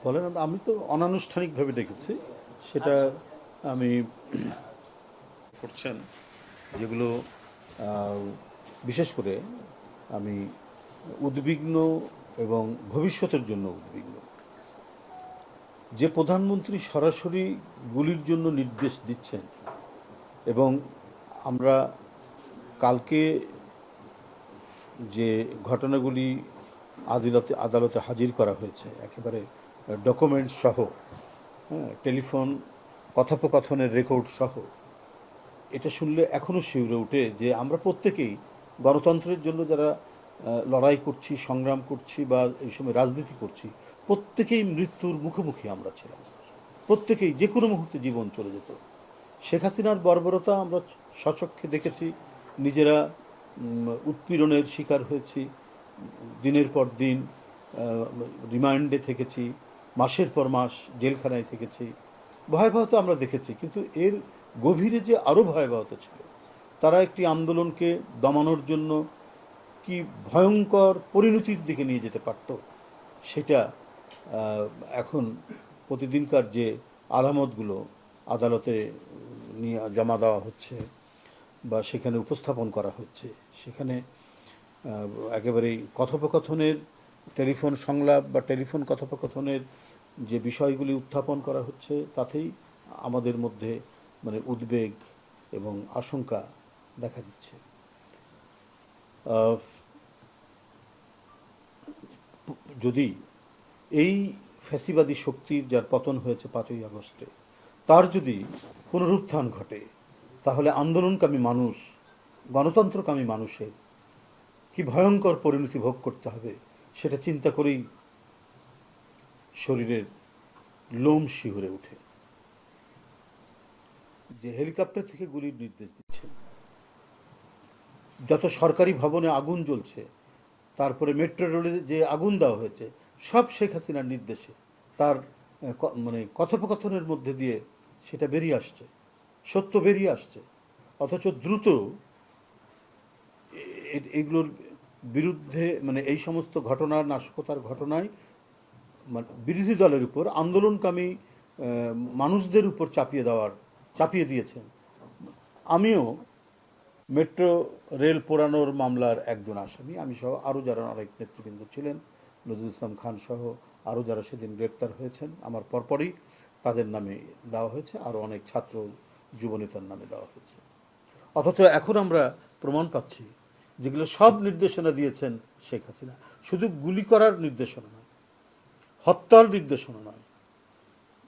বলেন। আমি তো অনানুষ্ঠানিকভাবে ডেকেছি, সেটা আমি করছেন যেগুলো বিশেষ করে আমি উদ্বিগ্ন এবং ভবিষ্যতের জন্য উদ্বিগ্ন। যে প্রধানমন্ত্রী সরাসরি গুলির জন্য নির্দেশ দিচ্ছেন এবং আমরা কালকে যে ঘটনাগুলি আদালতে হাজির করা হয়েছে একেবারে ডকুমেন্টস সহ, হ্যাঁ, টেলিফোন কথোপকথনের রেকর্ড সহ, এটা শুনলে এখনও শিউরে ওঠে যে আমরা প্রত্যেকেই গণতন্ত্রের জন্য যারা লড়াই করছি, সংগ্রাম করছি বা এই সময় রাজনীতি করছি, প্রত্যেকেই মৃত্যুর মুখোমুখি আমরা ছিলাম। প্রত্যেকেই যে কোনো মুহূর্তে জীবন চলে যেত। শেখ হাসিনার বর্বরতা আমরা স্বচক্ষে দেখেছি, নিজেরা উৎপীড়নের শিকার হয়েছি, দিনের পর দিন রিমান্ডে থেকেছি, মাসের পর মাস জেলখানায় থেকেছি, ভয়াবহতা আমরা দেখেছি। কিন্তু এর গভীরে যে আরও ভয়াবহতা ছিল, তারা একটি আন্দোলনকে দমানোর জন্য কি ভয়ঙ্কর পরিণতির দিকে নিয়ে যেতে পারত, সেটা এখন প্রতিদিনকার যে আলামতগুলো আদালতে নিয়ে জমা দেওয়া হচ্ছে বা সেখানে উপস্থাপন করা হচ্ছে, সেখানে একেবারেই কথোপকথনের টেলিফোন সংলাপ বা টেলিফোন কথোপকথনের যে বিষয়গুলি উত্থাপন করা হচ্ছে, তাতেই আমাদের মধ্যে মানে উদ্বেগ এবং আশঙ্কা দেখা দিচ্ছে। যদি এই ফ্যাসিবাদী শক্তির যার পতন হয়েছে 5ই আগস্টে, তার যদি পুনরুত্থান ঘটে, তাহলে আন্দোলনকামী মানুষ, গণতন্ত্রকামী মানুষের কি ভয়ঙ্কর পরিণতি ভোগ করতে হবে, সেটা চিন্তা করেই শরীরের লোম শিহরে ওঠে। যে হেলিকপ্টার থেকে গুলির নির্দেশ দিচ্ছেন, যত সরকারি ভবনে আগুন জ্বলছে, তারপরে মেট্রো রেলে যে আগুন দেওয়া হয়েছে, সব শেখ হাসিনার নির্দেশে, তার মানে কথোপকথনের মধ্যে দিয়ে সেটা বেরিয়ে আসছে, সত্য বেরিয়ে আসছে। অথচ দ্রুত এগুলোর বিরুদ্ধে, মানে এই সমস্ত ঘটনার, নাশকতার ঘটনায় মানে বিরোধী দলের উপর, আন্দোলনকামী মানুষদের উপর চাপিয়ে দিয়েছেন। আমিও মেট্রো রেল পোড়ানোর মামলার একজন আসামি, আমি সহ আরও যারা অনেক নেতৃবৃন্দ ছিলেন, নজরুল ইসলাম খান সহ আরও যারা সেদিন গ্রেপ্তার হয়েছেন আমার পরপরই, তাদের নামে দেওয়া হয়েছে, আরও অনেক ছাত্র যুবনেতার নামে দেওয়া হয়েছে। অথচ এখন আমরা প্রমাণ পাচ্ছি যেগুলো সব নির্দেশনা দিয়েছেন শেখ হাসিনা। শুধু গুলি করার নির্দেশনা নয়, হত্যার নির্দেশনা নয়,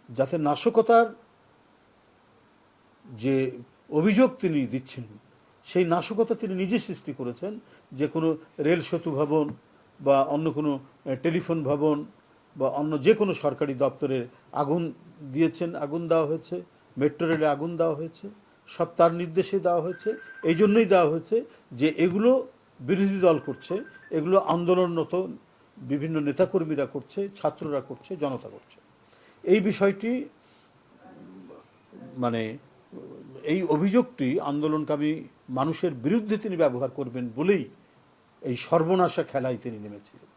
যাতে নাশকতার যে অভিযোগ তিনি দিচ্ছেন, সেই নাশকতা তিনি নিজে সৃষ্টি করেছেন। যে কোনো রেল সেতু ভবন বা অন্য কোনো টেলিফোন ভবন বা অন্য যে কোনো সরকারি দপ্তরে আগুন দিয়েছেন, আগুন দেওয়া হয়েছে, মেট্রো রেলে আগুন দেওয়া হয়েছে, সব তার নির্দেশে দেওয়া হয়েছে। এই জন্যই দেওয়া হয়েছে যে এগুলো বিরোধী দল করছে, এগুলো আন্দোলনরত বিভিন্ন নেতাকর্মীরা করছে, ছাত্ররা করছে, জনতা করছে। এই বিষয়টি মানে এই অভিযোগটি আন্দোলনকামী মানুষের বিরুদ্ধে তিনি ব্যবহার করবেন বলেই এই সর্বনাশা খেলায় তিনি নেমেছিলেন।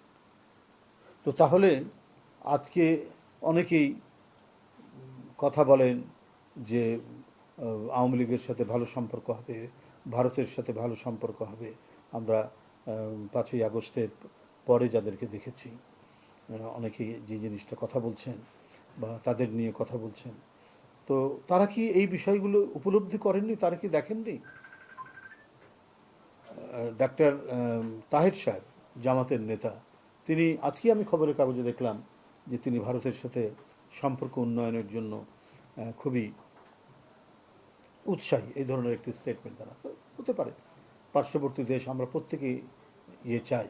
তো তাহলে আজকে অনেকেই কথা বলেন যে আওয়ামী লীগের সাথে ভালো সম্পর্ক হবে, ভারতের সাথে ভালো সম্পর্ক হবে। আমরা 5ই আগস্টের পরে যাদেরকে দেখেছি, অনেকেই যে জিনিসটা কথা বলছেন বা তাদের নিয়ে কথা বলছেন, তো তারা কি এই বিষয়গুলো উপলব্ধি করেননি? তারা কি দেখেননি? ডাক্তার তাহের সাহেব, জামাতের নেতা, তিনি আজকে আমি খবরের কাগজে দেখলাম যে তিনি ভারতের সাথে সম্পর্ক উন্নয়নের জন্য খুবই উৎসাহী, এই ধরনের একটি স্টেটমেন্ট তারা। হতে পারে, পার্শ্ববর্তী দেশ, আমরা প্রত্যেকেই চাই,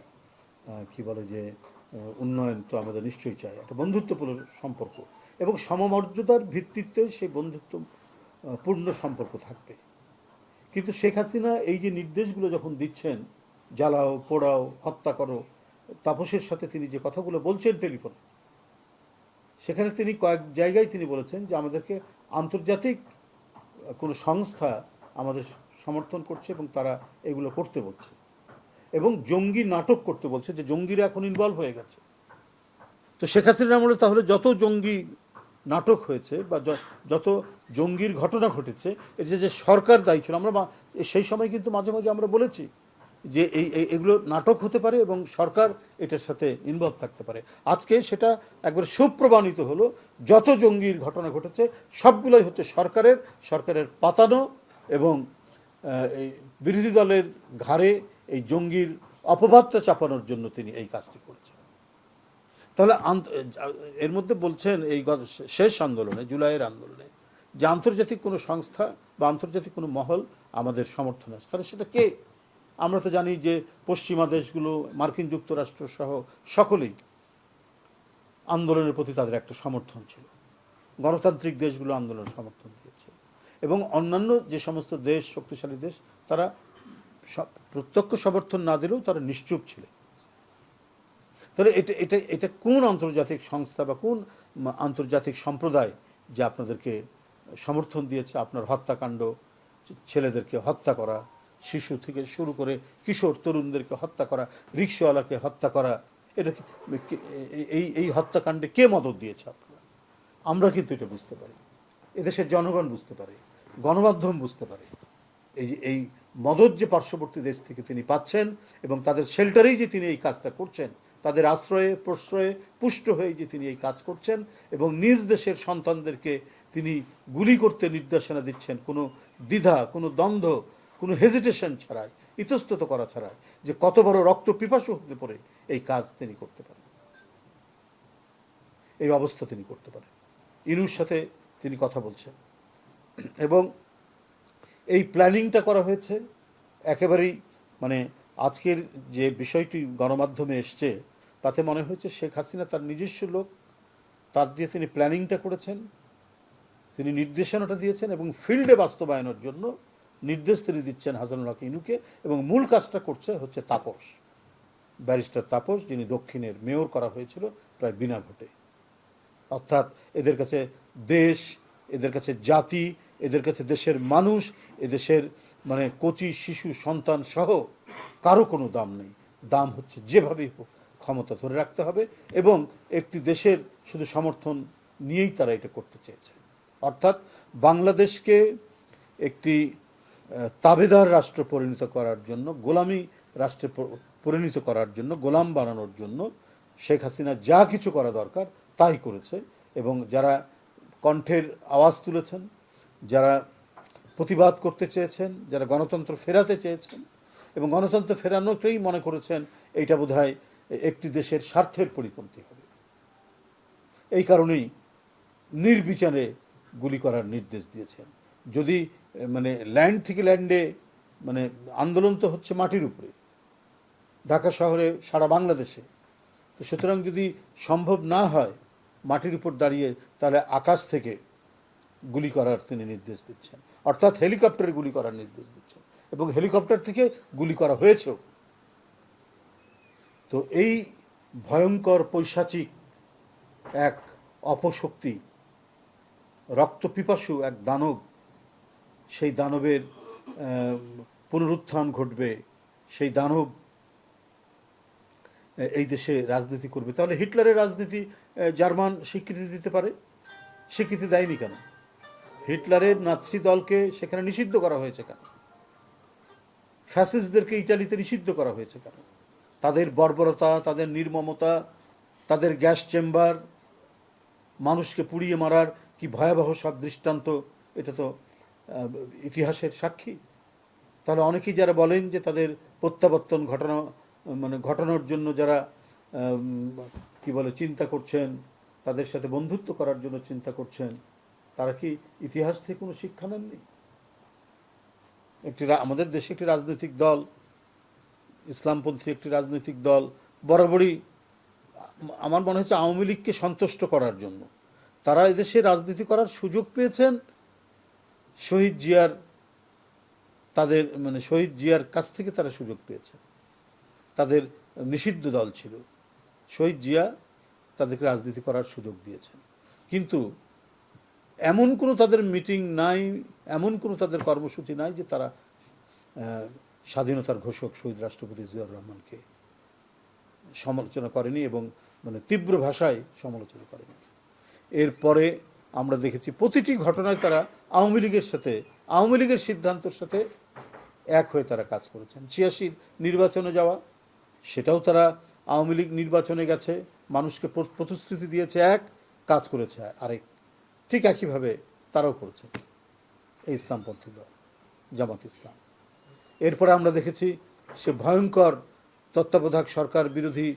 কি বলে যে উন্নয়ন তো আমাদের নিশ্চয়ই চাই, একটা বন্ধুত্বপূর্ণ সম্পর্ক এবং সমমর্যাদার ভিত্তিতে সেই বন্ধুত্বপূর্ণ সম্পর্ক থাকবে। কিন্তু শেখ হাসিনা এই যে নির্দেশগুলো যখন দিচ্ছেন, জ্বালাও, পোড়াও, হত্যা করো, তাপসের সাথে তিনি যে কথাগুলো বলছেন টেলিফোনে, সেখানে তিনি কয়েক জায়গায় তিনি বলেছেন যে আমাদেরকে আন্তর্জাতিক কোনো সংস্থা আমাদের সমর্থন করছে এবং তারা এগুলো করতে বলছে, এবং জঙ্গি নাটক করতে বলছে, যে জঙ্গিরা এখন ইনভলভ হয়ে গেছে। তো শেখ হাসিনার আমলে তাহলে যত জঙ্গি নাটক হয়েছে বা যত জঙ্গির ঘটনা ঘটেছে এর যে সরকার দায়ী ছিল, আমরা সেই সময় কিন্তু মাঝে মাঝে আমরা বলেছি যে এগুলো নাটক হতে পারে এবং সরকার এটার সাথে ইনভলভ থাকতে পারে। আজকে সেটা একবার সুপ্রমাণিত হলো, যত জঙ্গির ঘটনা ঘটেছে সবগুলোই হচ্ছে সরকারের পাতানো এবং এই বিরোধী দলের ঘাড়ে এই জঙ্গির অপবাদটা চাপানোর জন্য তিনি এই কাজটি করেছেন। তাহলে এর মধ্যে বলছেন এই শেষ আন্দোলনে, জুলাইয়ের আন্দোলনে, যে আন্তর্জাতিক কোনো সংস্থা বা আন্তর্জাতিক কোনো মহল আমাদের সমর্থন আছে, তাহলে সেটা কে? আমরা তো জানি যে পশ্চিমা দেশগুলো, মার্কিন যুক্তরাষ্ট্র সহ সকলেই আন্দোলনের প্রতি তাদের একটা সমর্থন ছিল। গণতান্ত্রিক দেশগুলো আন্দোলন সমর্থন দিয়েছে এবং অন্যান্য যে সমস্ত দেশ, শক্তিশালী দেশ, তারা প্রত্যক্ষ সমর্থন না দিলেও তারা নিশ্চুপ ছিল। তাহলে এটা কোন আন্তর্জাতিক সংস্থা বা কোন আন্তর্জাতিক সম্প্রদায় যে আপনাদেরকে সমর্থন দিয়েছে? আপনার হত্যাকাণ্ড, ছেলেদেরকে হত্যা করা, শিশু থেকে শুরু করে কিশোর তরুণদেরকে হত্যা করা, রিক্সাওয়ালাকে হত্যা করা, এটা এই হত্যাকাণ্ডে কে মদত দিয়েছে আপনারা? আমরা কিন্তু এটা বুঝতে পারি, এদেশের জনগণ বুঝতে পারে, গণমাধ্যম বুঝতে পারে। এই মদত যে পার্শ্ববর্তী দেশ থেকে তিনি পাচ্ছেন এবং তাদের শেল্টারেই যে তিনি এই কাজটা করছেন, তাদের আশ্রয়ে প্রশ্রয়ে পুষ্ট হয়ে যে তিনি এই কাজ করছেন এবং নিজ দেশের সন্তানদেরকে তিনি গুলি করতে নির্দেশনা দিচ্ছেন কোনো দ্বিধা, কোনো দ্বন্দ্ব, কোনো হেজিটেশন ছাড়াই, ইতস্তত করা ছাড়াই, যে কত বড় রক্ত পিপাসু হতে পারে এই কাজ তিনি করতে পারেন, এই অবস্থা তিনি করতে পারেন। ইনুর সাথে তিনি কথা বলছেন এবং এই প্ল্যানিংটা করা হয়েছে একেবারেই, মানে আজকের যে বিষয়টি গণমাধ্যমে এসছে তাতে মনে হয়েছে শেখ হাসিনা তার নিজস্ব লোক, তার দিয়ে তিনি প্ল্যানিংটা করেছেন, তিনি নির্দেশনাটা দিয়েছেন এবং ফিল্ডে বাস্তবায়নের জন্য নির্দেশ তিনি দিচ্ছেন হাসানুল হক ইনুকে, এবং মূল কাজটা করছে হচ্ছে তাপস, ব্যারিস্টার তাপস, যিনি দক্ষিণের মেয়র করা হয়েছিল প্রায় বিনা ভোটে। অর্থাৎ এদের কাছে দেশ, এদের কাছে জাতি, এদের কাছে দেশের মানুষ, এদেশের মানে কচি শিশু সন্তান সহ কারো কোনো দাম নেই। দাম হচ্ছে যেভাবেই হোক ক্ষমতা ধরে রাখতে হবে এবং একটি দেশের শুধু সমর্থন নিয়েই তারা এটা করতে চেয়েছে। অর্থাৎ বাংলাদেশকে একটি তাবেদার রাষ্ট্র পরিণত করার জন্য, গোলামি রাষ্ট্রে পরিণত করার জন্য, গোলাম বানানোর জন্য শেখ হাসিনা যা কিছু করা দরকার তাই করেছে। এবং যারা কণ্ঠের আওয়াজ তুলেছেন, যারা প্রতিবাদ করতে চেয়েছেন, যারা গণতন্ত্র ফেরাতে চেয়েছেন এবং গণতন্ত্র ফেরানোকেই মনে করেছেন এইটা বোধহয় একটি দেশের স্বার্থের পরিপন্থী হবে, এই কারণেই নির্বিচারে গুলি করার নির্দেশ দিয়েছেন। যদি মানে ল্যান্ড থেকে ল্যান্ডে, মানে আন্দোলন তো হচ্ছে মাটির উপরে, ঢাকা শহরে, সারা বাংলাদেশে, তো সুতরাং যদি সম্ভব না হয় মাটির উপর দাঁড়িয়ে, তাহলে আকাশ থেকে গুলি করার তিনি নির্দেশ দিচ্ছেন, অর্থাৎ হেলিকপ্টারে গুলি করার নির্দেশ দিচ্ছেন এবং হেলিকপ্টার থেকে গুলি করা হয়েছেও। তো এই ভয়ঙ্কর পৈশাচিক এক অপশক্তি, রক্তপিপাসু এক দানব, সেই দানবের পুনরুত্থান ঘটবে, সেই দানব এই দেশে রাজনীতি করবে। তাহলে হিটলারের রাজনীতি জার্মান স্বীকৃতি দিতে পারে? স্বীকৃতি দেয়নি কেন? হিটলারের নাৎসি দলকে সেখানে নিষিদ্ধ করা হয়েছে কেন? ফ্যাসিস্টদেরকে ইটালিতে নিষিদ্ধ করা হয়েছে কেন? তাদের বর্বরতা, তাদের নির্মমতা, তাদের গ্যাস চেম্বার, মানুষকে পুড়িয়ে মারার কি ভয়াবহ সব দৃষ্টান্ত, এটা তো ইতিহাসের সাক্ষী। তাহলে অনেকেই যারা বলেন যে তাদের প্রত্যাবর্তন ঘটানোর জন্য যারা কি বলে চিন্তা করছেন, তাদের সাথে বন্ধুত্ব করার জন্য চিন্তা করছেন, তারা কি ইতিহাস থেকে কোনো শিক্ষা নেননি? আমাদের দেশে একটি রাজনৈতিক দল, ইসলামপন্থী একটি রাজনৈতিক দল, বরাবরই আমার মনে হচ্ছে আওয়ামী লীগকে সন্তুষ্ট করার জন্য তারা এদেশে রাজনীতি করার সুযোগ পেয়েছেন। শহীদ জিয়ার, তাদের মানে শহীদ জিয়ার কাছ থেকে তারা সুযোগ পেয়েছেন। তাদের নিষিদ্ধ দল ছিল, শহীদ জিয়া তাদেরকে রাজনীতি করার সুযোগ দিয়েছেন, কিন্তু এমন কোনো তাদের মিটিং নাই, এমন কোনো তাদের কর্মসূচি নাই যে তারা স্বাধীনতার ঘোষক শহীদ রাষ্ট্রপতি জিয়াউর রহমানকে সমালোচনা করেনি এবং মানে তীব্র ভাষায় সমালোচনা করেন। এরপরে আমরা দেখেছি প্রতিটি ঘটনায় তারা আওয়ামী লীগের সাথে, আওয়ামী লীগের সিদ্ধান্তের সাথে এক হয়ে তারা কাজ করেছেন। ৮৬ নির্বাচনে যাওয়া, সেটাও তারা আওয়ামী লীগ নির্বাচনে গেছে, মানুষকে প্রতিশ্রুতি দিয়েছে এক, কাজ করেছে আরেক। ঠিক একইভাবে তারাও করেছে এই ইসলামপন্থী দল জামাত ইসলাম। এরপরে আমরা দেখেছি সে ভয়ঙ্কর তত্ত্বাবধায়ক সরকার বিরোধী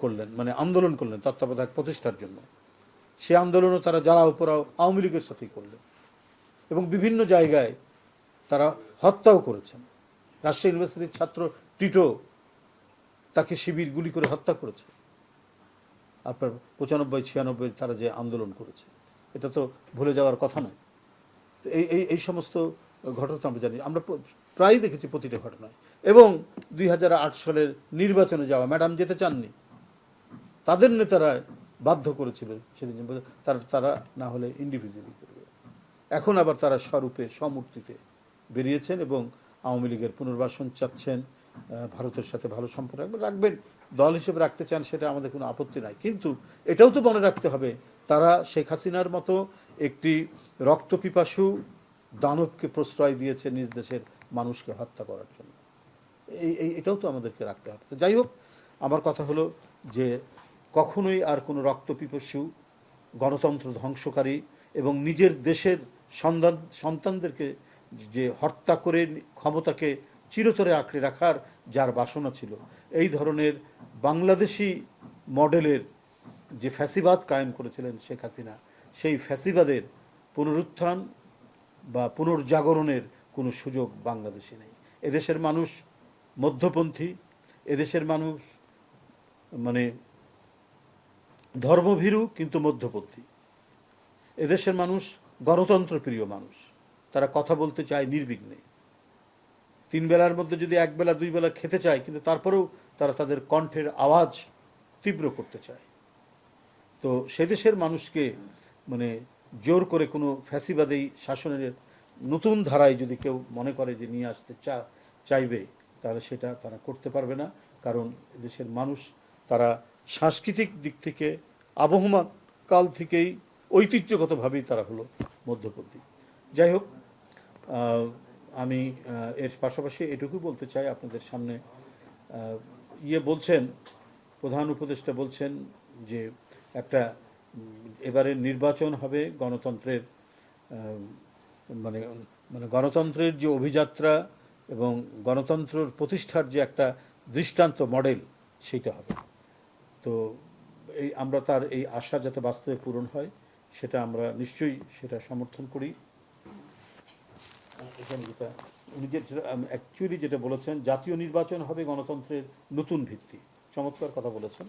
করলেন, মানে আন্দোলন করলেন তত্ত্বাবধায়ক প্রতিষ্ঠার জন্য। সে আন্দোলনও তারা যারা উপরাও আওয়ামী লীগের সাথেই করলেন এবং বিভিন্ন জায়গায় তারা হত্যাও করেছেন। রাজশাহী ইউনিভার্সিটির ছাত্র টিটো, তাকে শিবির গুলি করে হত্যা করেছে। আপনার ৯৫-৯৬ তারা যে আন্দোলন করেছে, এটা তো ভুলে যাওয়ার কথা নয়। তো এই সমস্ত ঘটনা আমরা জানি, আমরা প্রায় দেখেছি প্রতিটা ঘটনায়। এবং ২০০৮ সালের নির্বাচনে যাওয়া, ম্যাডাম যেতে চাননি, তাদের নেতারা বাধ্য করেছিল সেদিন, তারা না হলে ইন্ডিভিজুয়ালি করবে। এখন আবার তারা স্বরূপে সমূর্তিতে বেরিয়েছেন এবং আওয়ামী লীগের পুনর্বাসন চাচ্ছেন, ভারতের সাথে ভালো সম্পর্ক রাখবেন, দল হিসেবে রাখতে চান, সেটা আমাদের কোনো আপত্তি নাই। কিন্তু এটাও তো মনে রাখতে হবে, তারা শেখ হাসিনার মতো একটি রক্তপিপাসু দানবকে প্রশ্রয় দিয়েছে নিজ দেশের মানুষকে হত্যা করার জন্য। এটাও তো আমাদেরকে রাখতে হবে। তো যাই হোক, আমার কথা হলো যে কখনোই আর কোনো রক্তপিপাসু, গণতন্ত্র ধ্বংসকারী এবং নিজের দেশের সন্তানদেরকে যে হত্যা করে ক্ষমতাকে চিরতরে আঁকড়ে রাখার যার বাসনা ছিল, এই ধরনের বাংলাদেশি মডেলের যে ফ্যাসিবাদ কায়েম করেছিলেন শেখ হাসিনা, সেই ফ্যাসিবাদের পুনরুত্থান বা পুনর্জাগরণের কোনো সুযোগ বাংলাদেশে নেই। এদেশের মানুষ মধ্যপন্থী, এদেশের মানুষ মানে ধর্মভীরু কিন্তু মধ্যপন্থী, এদেশের মানুষ গণতন্ত্রপ্রিয় মানুষ। তারা কথা বলতে চায় নির্বিঘ্নে, 3 বেলার মধ্যে যদি 1 বেলা 2 বেলা খেতে চায়, কিন্তু তারপরেও তারা তাদের কণ্ঠের আওয়াজ তীব্র করতে চায়। তো সে দেশের মানুষকে মানে জোর করে কোনো ফ্যাসিবাদী শাসনের নতুন ধারায় যদি কেউ মনে করে যে নিয়ে আসতে চাইবে, তাহলে সেটা তারা করতে পারবে না। কারণ দেশের মানুষ তারা সাংস্কৃতিক দিক থেকে আবহমান কাল থেকেই ঐতিহ্যগতভাবেই তারা হলো মধ্যপন্থী। যাই হোক, আমি এর পাশাপাশি এটুকু বলতে চাই আপনাদের সামনে, বলছেন প্রধান উপদেষ্টা বলছেন যে একটা এবারের নির্বাচন হবে গণতন্ত্রের মানে মানে গণতন্ত্রের যে অভিযাত্রা এবং গণতন্ত্রের প্রতিষ্ঠার যে একটা দৃষ্টান্ত মডেল, সেইটা হবে। তো আমরা তার এই আশা যাতে বাস্তবে পূরণ হয়, সেটা আমরা নিশ্চয়ই সেটা সমর্থন করি। এখানে যেটা উনি অ্যাকচুয়ালি যেটা বলেছেন, জাতীয় নির্বাচন হবে গণতন্ত্রের নতুন ভিত্তি, চমৎকার কথা বলেছেন।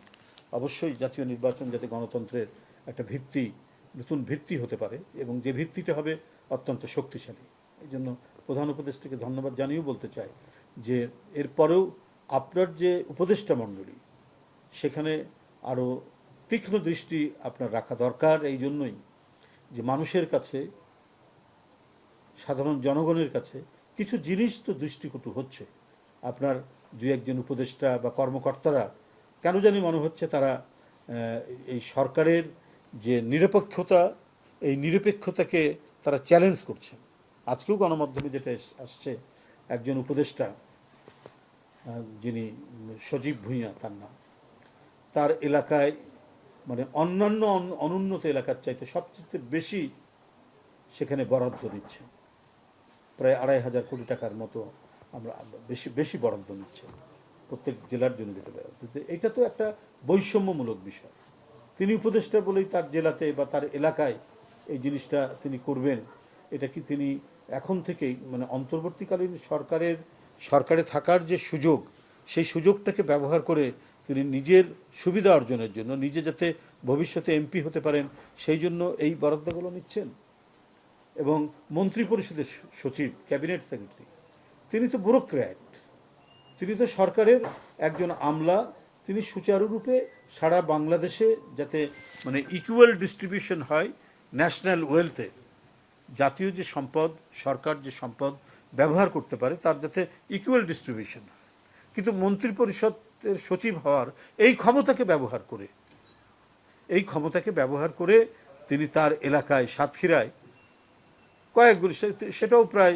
অবশ্যই জাতীয় নির্বাচন যাতে গণতন্ত্রের একটা ভিত্তি, নতুন ভিত্তি হতে পারে এবং যে ভিত্তিটা হবে অত্যন্ত শক্তিশালী। এই জন্য প্রধান উপদেষ্টাকে ধন্যবাদ জানিয়েও বলতে চাই যে এরপরেও আপনার যে উপদেষ্টা মণ্ডলী, সেখানে আরও তীক্ষ্ণ দৃষ্টি আপনার রাখা দরকার। এই জন্যই যে মানুষের কাছে, সাধারণ জনগণের কাছে কিছু জিনিস তো দৃষ্টিকটু হচ্ছে। আপনার 2-1 উপদেষ্টা বা কর্মকর্তারা কেন জানি মনে হচ্ছে তারা এই সরকারের যে নিরপেক্ষতা, এই নিরপেক্ষতাকে তারা চ্যালেঞ্জ করছেন। আজকেও গণমাধ্যমে যেটা আসছে, একজন উপদেষ্টা যিনি সজীব ভূঁইয়া তার নাম, তার এলাকায় মানে অন্যান্য অনুন্নত এলাকার চাইতে সবচেয়ে বেশি সেখানে বরাদ্দ দিচ্ছে, প্রায় ২৫০০ কোটি টাকার মতো আমরা বেশি বরাদ্দ নিচ্ছে প্রত্যেক জেলার জন্য যেটা বরাদ্দ। এটা তো একটা বৈষম্যমূলক বিষয়। তিনি উপদেষ্টা বলেই তার জেলাতে বা তার এলাকায় এই জিনিসটা তিনি করবেন, এটা কি তিনি এখন থেকেই মানে অন্তর্বর্তীকালীন সরকারে থাকার যে সুযোগ, সেই সুযোগটাকে ব্যবহার করে তিনি নিজের সুবিধা অর্জনের জন্য, নিজে যাতে ভবিষ্যতে এমপি হতে পারেন সেই জন্য এই বরাদ্দগুলো নিচ্ছেন? এবং মন্ত্রী পরিষদের সচিব, ক্যাবিনেট সেক্রেটারি, তিনি তো ব্যুরোক্র্যাট, তিনি তো সরকারের একজন আমলা। তিনি সুচারুরূপে সারা বাংলাদেশে যাতে মানে ইকুয়াল ডিস্ট্রিবিউশন হয় ন্যাশনাল ওয়েলথের, জাতীয় যে সম্পদ, সরকার যে সম্পদ ব্যবহার করতে পারে, তার যাতে ইকুয়াল ডিস্ট্রিবিউশন হয়। কিন্তু মন্ত্রী পরিষদের সচিব হওয়ার এই ক্ষমতাকে ব্যবহার করে এই ক্ষমতাকে ব্যবহার করে তিনি তার এলাকায় সাতক্ষীরায় কয়েকগুলি, সেটাও প্রায়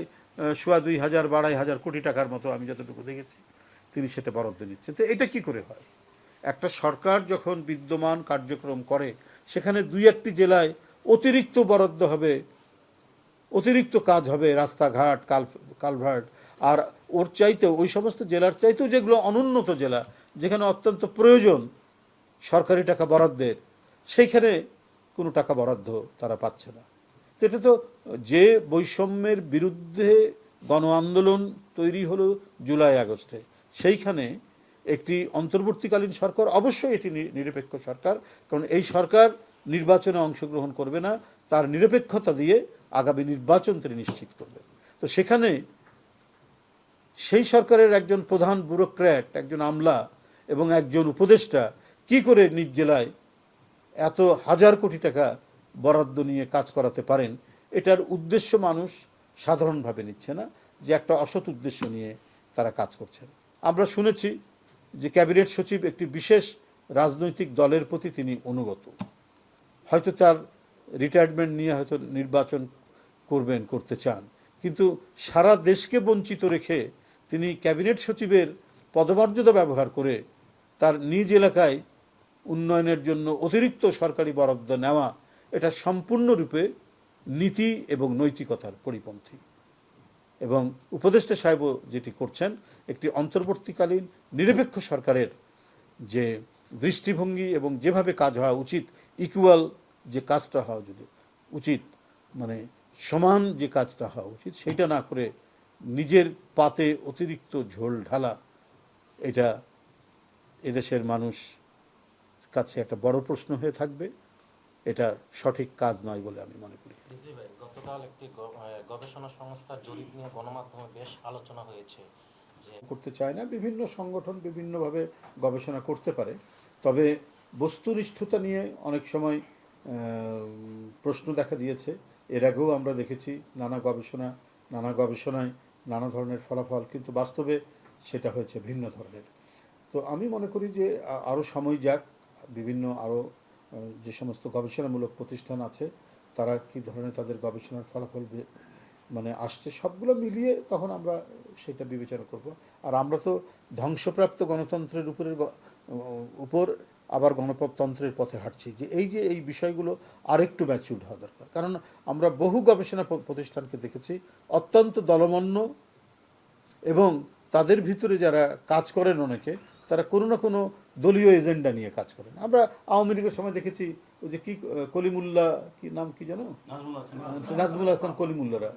2,500 2,500 কোটি টাকার মতো আমি যতটুকু দেখেছি তিনি সেটা বরাদ্দ নিচ্ছেন। তো এটা কি করে হয়? একটা সরকার যখন বিদ্যমান কার্যক্রম করে সেখানে 2-1টি জেলায় অতিরিক্ত বরাদ্দ হবে, অতিরিক্ত কাজ হবে, রাস্তাঘাট, কালভার্ট, আর ওর চাইতেও ওই সমস্ত জেলার চাইতেও যেগুলো অনুন্নত জেলা, যেখানে অত্যন্ত প্রয়োজন সরকারি টাকা বরাদ্দের, সেইখানে কোনো টাকা বরাদ্দ তারা পাচ্ছে না। তো এটা তো যে বৈষম্যের বিরুদ্ধে গণ আন্দোলন তৈরি হলো জুলাই আগস্টে, সেইখানে একটি অন্তর্বর্তীকালীন সরকার, অবশ্যই এটি নিরপেক্ষ সরকার, কারণ এই সরকার নির্বাচনে অংশগ্রহণ করবে না, তার নিরপেক্ষতা দিয়ে আগামী নির্বাচন তিনি নিশ্চিত করবেন। তো সেখানে সেই সরকারের একজন প্রধান ব্যুরোক্র্যাট, একজন আমলা এবং একজন উপদেষ্টা কি করে নিজ জেলায় এত হাজার কোটি টাকা বরাদ্দ নিয়ে কাজ করাতে পারেন, এটার উদ্দেশ্য মানুষ সাধারণভাবে নিচ্ছে না, যে একটা অসৎ উদ্দেশ্য নিয়ে তারা কাজ করছেন। আমরা শুনেছি যে ক্যাবিনেট সচিব একটি বিশেষ রাজনৈতিক দলের প্রতি তিনি অনুগত, হয়তো তার রিটায়ারমেন্ট নিয়ে হয়তো নির্বাচন করতে চান, কিন্তু সারা দেশকে বঞ্চিত রেখে তিনি ক্যাবিনেট সচিবের পদমর্যাদা ব্যবহার করে তার নিজ এলাকায় উন্নয়নের জন্য অতিরিক্ত সরকারি বরাদ্দ নেওয়া, এটা সম্পূর্ণরূপে নীতি এবং নৈতিকতার পরিপন্থী। এবং উপদেষ্টা সাহেবও যেটি করছেন, একটি অন্তর্বর্তীকালীন নিরপেক্ষ সরকারের যে দৃষ্টিভঙ্গি এবং যেভাবে কাজ হওয়া উচিত, ইকুয়াল যে কাজটা হওয়া যদি উচিত, মানে সমান যে কাজটা হওয়া উচিত, সেইটা না করে নিজের পাতে অতিরিক্ত ঝোল ঢালা, এটা এদেশের মানুষ কাছে একটা বড় প্রশ্ন হয়ে থাকবে। এটা সঠিক কাজ নয় বলে আমি মনে করি। গতকাল একটি গবেষণা সংস্থার জরিপ নিয়ে গণমাধ্যমে বেশ আলোচনা হয়েছে যে করতে চায় না, বিভিন্ন সংগঠন বিভিন্নভাবে গবেষণা করতে পারে, তবে বস্তুনিষ্ঠতা নিয়ে অনেক সময় প্রশ্ন দেখা দিয়েছে। এর আগেও আমরা দেখেছি নানা গবেষণায় নানা ধরনের ফলাফল, কিন্তু বাস্তবে সেটা হয়েছে ভিন্ন ধরনের। তো আমি মনে করি যে আরও সময় যাক, বিভিন্ন আরও যে সমস্ত গবেষণামূলক প্রতিষ্ঠান আছে তারা কি ধরনের তাদের গবেষণার ফলাফল মানে আসছে, সবগুলো মিলিয়ে তখন আমরা সেটা বিবেচনা করব। আর আমরা তো ধ্বংসপ্রাপ্ত গণতন্ত্রের উপর আবার গণতন্ত্রের পথে হাঁটছি, যে এই বিষয়গুলো আরেকটু ম্যাচিউরড হওয়া দরকার। কারণ আমরা বহু গবেষণা প্রতিষ্ঠানকে দেখেছি অত্যন্ত দলমন্য, এবং তাদের ভিতরে যারা কাজ করেন অনেকে, তারা কোনো না কোনো দলীয় এজেন্ডা নিয়ে কাজ করেন। আমরা আওয়ামী লীগের সময় দেখেছি ওই যে কি কলিমুল্লাহ, কি নাম কি জানো, নাজমুল হাসান কলিমুল্লাহরা,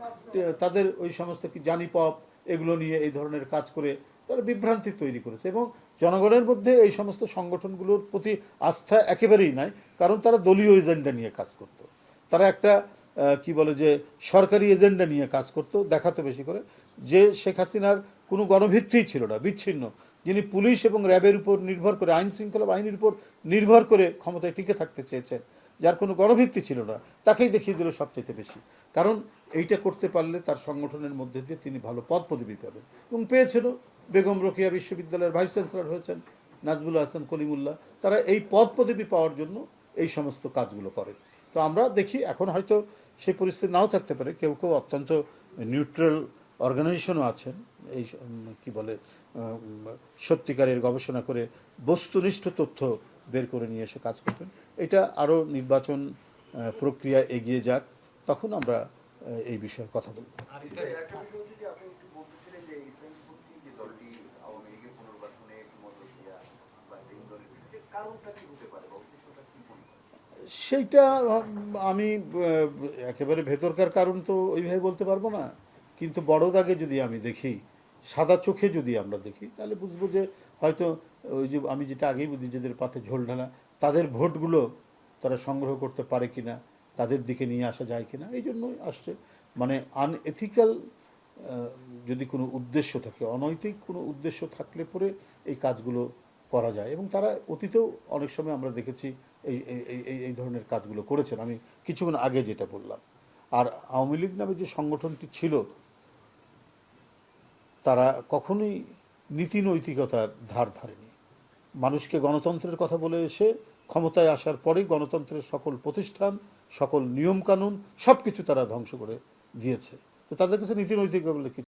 তাদের ওই সমস্ত কি জানি পপ এগুলো নিয়ে এই ধরনের কাজ করে তারা বিভ্রান্তি তৈরি করেছে, এবং জনগণের মধ্যে এই সমস্ত সংগঠনগুলোর প্রতি আস্থা একেবারেই নাই, কারণ তারা দলীয় এজেন্ডা নিয়ে কাজ করত। তারা একটা কি বলে যে সরকারি এজেন্ডা নিয়ে কাজ করত, দেখাতো বেশি করে যে শেখ হাসিনার কোনো গণভিত্তিই ছিল না, বিচ্ছিন্ন, যিনি পুলিশ এবং র্যাবের উপর নির্ভর করে, আইন শৃঙ্খলা বাহিনীর উপর নির্ভর করে ক্ষমতায় টিকে থাকতে চেয়েছেন, যার কোনো গণভিত্তি ছিল না, তাকেই দেখিয়ে দিল সবচেয়ে বেশি। কারণ এইটা করতে পারলে তার সংগঠনের মধ্যে দিয়ে তিনি ভালো পদ পদবি পাবেন, এবং পেয়েছিল। বেগম রোকেয়া বিশ্ববিদ্যালয়ের ভাইস চ্যান্সেলর হয়েছেন নাজমুল হাসান কলিমুল্লাহ, তারা এই পদ পদবি পাওয়ার জন্য এই সমস্ত কাজগুলো করেন। তো আমরা দেখি এখন হয়তো সেই পরিস্থিতি নাও থাকতে পারে, কেউ কেউ অত্যন্ত নিউট্রাল অর্গানাইজেশনও আছেন, এই কি বলে সত্যিকারের গবেষণা করে বস্তুনিষ্ঠ তথ্য বের করে নিয়ে এসে কাজ করবেন। এটা আরও নির্বাচন প্রক্রিয়া এগিয়ে যাক, তখন আমরা এই বিষয়ে কথা বলব। সেইটা আমি একেবারে ভেতরকার কারণ তো ওইভাবে বলতে পারবো না, কিন্তু বড় দাগে যদি আমি দেখি, সাদা চোখে যদি আমরা দেখি, তাহলে বুঝবো যে হয়তো ওই যে আমি যেটা আগেই বুঝি, নিজেদের পাতে ঝোল ঢালা, তাদের ভোটগুলো তারা সংগ্রহ করতে পারে কিনা, তাদের দিকে নিয়ে আসা যায় কিনা, এই জন্যই আসছে। মানে আনএথিক্যাল যদি কোনো উদ্দেশ্য থাকে, অনৈতিক কোনো উদ্দেশ্য থাকলে পরে এই কাজগুলো করা যায়, এবং তারা অতীতেও অনেক সময় আমরা দেখেছি এই এই ধরনের কাজগুলো করেছেন, আমি কিছুক্ষণ আগে যেটা বললাম। আর আওয়ামী লীগ নামে যে সংগঠনটি ছিল, তারা কখনোই নীতি নৈতিকতার ধার ধারেনি। মানুষকে গণতন্ত্রের কথা বলে এসে ক্ষমতায় আসার পরে গণতন্ত্রের সকল প্রতিষ্ঠান, সকল নিয়মকানুন সব কিছু তারা ধ্বংস করে দিয়েছে। তো তাদের কাছে নীতি নৈতিকতা বলে কিছু